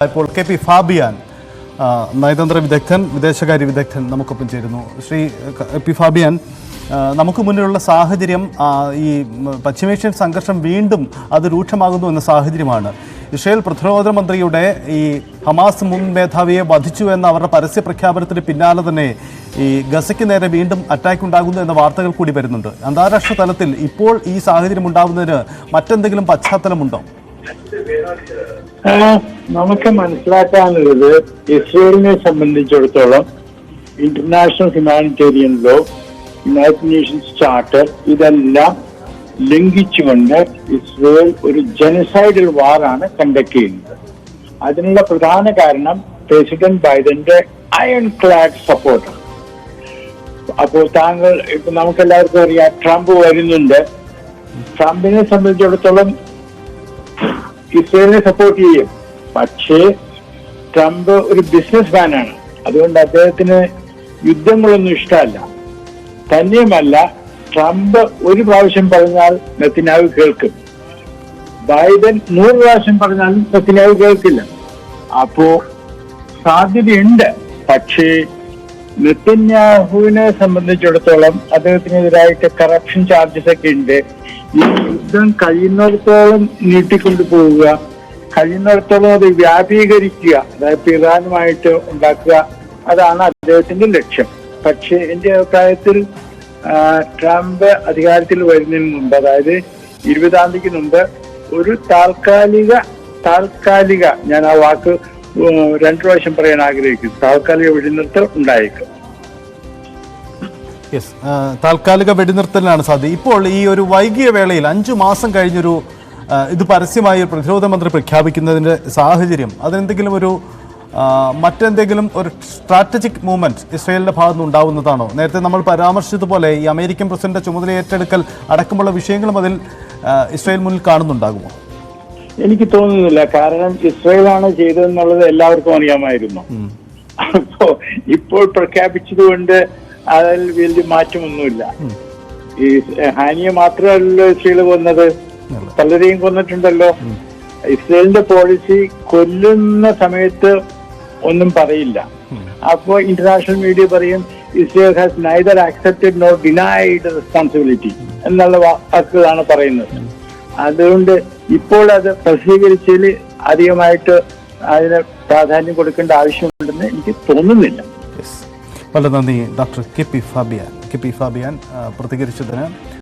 ഇപ്പോൾ K P Fabian നയതന്ത്ര വിദഗ്ധൻ വിദേശകാര്യ വിദഗ്ധൻ നമുക്കൊപ്പം ചേരുന്നു. ശ്രീ പി ഫാബിയാൻ, നമുക്ക് മുന്നിലുള്ള സാഹചര്യം ഈ പശ്ചിമേഷ്യൻ സംഘർഷം വീണ്ടും അത് രൂക്ഷമാകുന്നു എന്ന സാഹചര്യമാണ്. ഇസ്രായേൽ പ്രതിരോധ മന്ത്രിയുടെ ഈ ഹമാസ് മുൻ മേധാവിയെ വധിച്ചു എന്ന അവരുടെ പരസ്യ പ്രഖ്യാപനത്തിന് പിന്നാലെ തന്നെ ഈ ഗസയ്ക്ക് നേരെ വീണ്ടും അറ്റാക്ക് ഉണ്ടാകുന്നു എന്ന വാർത്തകൾ കൂടി വരുന്നുണ്ട്. അന്താരാഷ്ട്ര തലത്തിൽ ഇപ്പോൾ ഈ സാഹചര്യം ഉണ്ടാകുന്നതിന് മറ്റെന്തെങ്കിലും പശ്ചാത്തലമുണ്ടോ? നമുക്ക് മനസ്സിലാക്കാനുള്ളത്, ഇസ്രയേലിനെ സംബന്ധിച്ചിടത്തോളം international humanitarian law, United Nations charter ഇതെല്ലാം ലംഘിച്ചുകൊണ്ട് ഇസ്രയേൽ ഒരു ജനസൈഡൽ വാറാണ് കണ്ടക്ട് ചെയ്യുന്നത്. അതിനുള്ള പ്രധാന കാരണം പ്രസിഡന്റ് ബൈഡന്റെ അയൺ ക്ലാഡ് സപ്പോർട്ടാണ്. അപ്പോൾ ഇപ്പൊ നമുക്കെല്ലാവർക്കും അറിയാം, ട്രംപ് വരുന്നുണ്ട്. ട്രംപിനെ സംബന്ധിച്ചിടത്തോളം ഇസ്രയേലിനെ സപ്പോർട്ട് ചെയ്യും. പക്ഷേ ട്രംപ് ഒരു ബിസിനസ് മാനാണ്. അതുകൊണ്ട് അദ്ദേഹത്തിന് യുദ്ധങ്ങളൊന്നും ഇഷ്ടമല്ല. തന്നെയുമല്ല, ട്രംപ് ഒരു പ്രാവശ്യം പറഞ്ഞാൽ നെതന്യാഹു കേൾക്കും. ബൈഡൻ 100 പ്രാവശ്യം പറഞ്ഞാലും നെതന്യാഹു കേൾക്കില്ല. അപ്പോ സാധ്യതയുണ്ട്. പക്ഷേ നെതന്യാഹുവിനെ സംബന്ധിച്ചിടത്തോളം അദ്ദേഹത്തിനെതിരായിട്ട് കറപ്ഷൻ ചാർജസ് ഒക്കെ ഉണ്ട്. ഈ യുദ്ധം കഴിയുന്നിടത്തോളം നീട്ടിക്കൊണ്ടു പോവുക, കഴിയുന്നിടത്തോളം അത് വ്യാപീകരിക്കുക, അതായത് ഇറാനുമായിട്ട് ഉണ്ടാക്കുക, അതാണ് അദ്ദേഹത്തിന്റെ ലക്ഷ്യം. പക്ഷേ എന്റെ അഭിപ്രായത്തിൽ ട്രംപ് അധികാരത്തിൽ വരുന്നതിന് മുമ്പ്, അതായത് 20-ാം തീയതിക്ക് മുമ്പ് ഒരു താൽക്കാലിക ഞാൻ ആ വാക്ക് 2 പ്രാവശ്യം പറയാൻ ആഗ്രഹിക്കുന്നു, താൽക്കാലിക വെടിനിർത്തൽ ഉണ്ടായേക്കും. യെസ്, താൽക്കാലിക വെടിനിർത്തലിനാണ് സാധ്യത. ഇപ്പോൾ ഈ ഒരു വൈകിയ വേളയിൽ 5 മാസം കഴിഞ്ഞൊരു ഇത് പരസ്യമായി പ്രതിരോധ മന്ത്രി പ്രഖ്യാപിക്കുന്നതിൻ്റെ സാഹചര്യം, അതെന്തെങ്കിലും ഒരു മറ്റെന്തെങ്കിലും ഒരു സ്ട്രാറ്റജിക് മൂവ്മെന്റ് ഇസ്രയേലിന്റെ ഭാഗത്തുനിന്ന് ഉണ്ടാവുന്നതാണോ? നേരത്തെ നമ്മൾ പരാമർശിച്ചതുപോലെ ഈ അമേരിക്കൻ പ്രസിഡന്റ് ചുമതല ഏറ്റെടുക്കൽ അടക്കമുള്ള വിഷയങ്ങളും അതിൽ ഇസ്രയേൽ മുന്നിൽ കാണുന്നുണ്ടാകുമോ? എനിക്ക് തോന്നുന്നില്ല. കാരണം ഇസ്രയേലാണ് ചെയ്തതെന്നുള്ളത് എല്ലാവർക്കും അറിയാമായിരുന്നു. അപ്പോ ഇപ്പോൾ പ്രഖ്യാപിച്ചതുകൊണ്ട് അതിൽ വലിയ മാറ്റമൊന്നുമില്ല. ഈ ഹാനിയെ മാത്രമല്ലല്ലോ ഇസ്രയേൽ കൊന്നത്, പലരെയും കൊന്നിട്ടുണ്ടല്ലോ. ഇസ്രയേലിന്റെ പോളിസി കൊല്ലുന്ന സമയത്ത് ഒന്നും പറയില്ല. അപ്പോ ഇന്റർനാഷണൽ മീഡിയ പറയും Israel has neither accepted nor denied responsibility എന്നുള്ള വാക്കുകളാണ് പറയുന്നത്. അതുകൊണ്ട് ഇപ്പോൾ അത് പ്രസിദ്ധീകരിച്ചതിൽ അധികമായിട്ട് അതിന് പ്രാധാന്യം കൊടുക്കേണ്ട ആവശ്യമുണ്ടെന്ന് എനിക്ക് തോന്നുന്നില്ല. വളരെ നന്ദി ഡോക്ടർ കെ പി ഫാബിയാൻ പ്രതികരിച്ചതിന്.